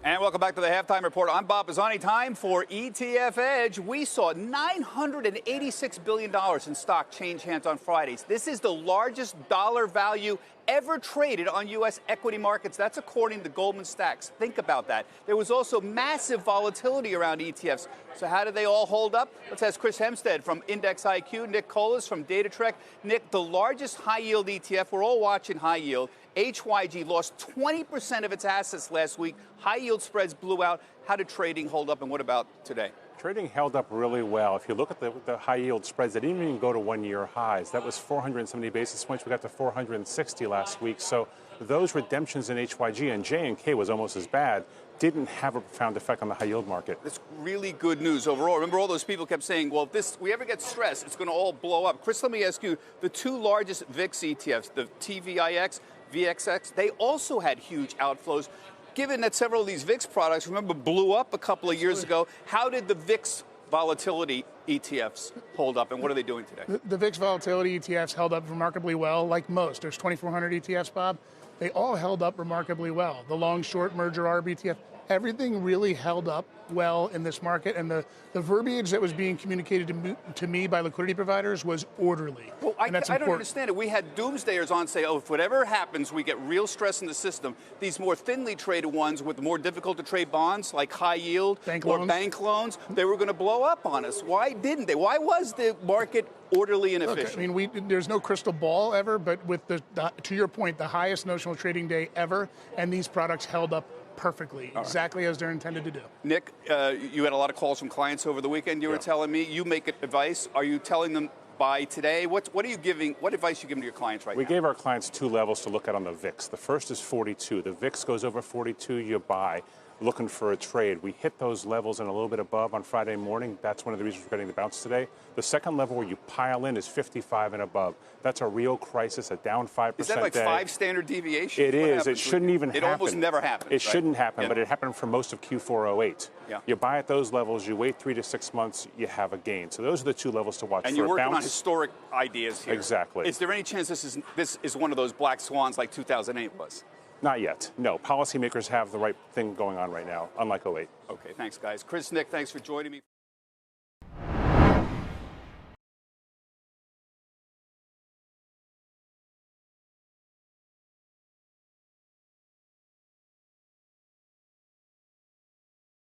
And welcome back to the Halftime Report. I'm Bob Pisani. Time for ETF Edge. We saw $986 billion in stock change hands on Fridays. This is the largest dollar value ever traded on U.S. equity markets. That's according to Goldman Sachs. Think about that. There was also massive volatility around ETFs. So how did they all hold up? Let's ask Chris Hempstead from IndexIQ, Nick Colas from DataTrek. Nick, the largest high-yield ETF, we're all watching high yield. HYG lost 20% of its assets last week. High-yield spreads blew out. How did trading hold up, and what about today? Trading held up really well. If you look at the high-yield spreads, they didn't even go to one-year highs. That was 470 basis points. We got to 460 last week. So those redemptions in HYG, and J&K was almost as bad, didn't have a profound effect on the high-yield market. That's really good news overall. Remember, all those people kept saying, well, if we ever get stressed, it's going to all blow up. Chris, let me ask you, the two largest VIX ETFs, the TVIX, VXX, they also had huge outflows. Given that several of these VIX products, remember, blew up a couple of years ago, how did the VIX volatility ETFs hold up, and what are they doing today? The VIX volatility ETFs held up remarkably well, like most. There's 2,400 ETFs, Bob. They all held up remarkably well. The long-short merger ARB ETF, everything really held up well in this market, and the verbiage that was being communicated to me by liquidity providers was orderly. Well, I don't understand it. We had doomsdayers on say, oh, if whatever happens, we get real stress in the system. These more thinly traded ones with more difficult to trade bonds, like high yield bank loans, they were going to blow up on us. Why didn't they? Why was the market orderly and efficient? Look, I mean, there's no crystal ball ever, but with to your point, the highest notional trading day ever, and these products held up perfectly, exactly as they're intended to do. Nick, you had a lot of calls from clients over the weekend. You were telling me you make advice. Are you telling them buy today? What are you giving? What advice are you giving to your clients right now? We gave our clients two levels to look at on the VIX. The first is 42. The VIX goes over 42, you buy. Looking for a trade. We hit those levels and a little bit above on Friday morning. That's one of the reasons we're getting the bounce today. The second level where you pile in is 55 and above. That's a real crisis, a down 5% Is that like day. 5 standard deviations? It is. It shouldn't even happen. It almost never happens. It shouldn't happen, but it happened for most of Q408. Yeah. You buy at those levels, you wait 3 to 6 months, you have a gain. So those are the two levels to watch for. And you're working on historic ideas here. Exactly. Is there any chance this is one of those black swans like 2008 was? Not yet. No. Policymakers have the right thing going on right now, unlike '08. Okay, thanks, guys. Chris, Nick, thanks for joining me.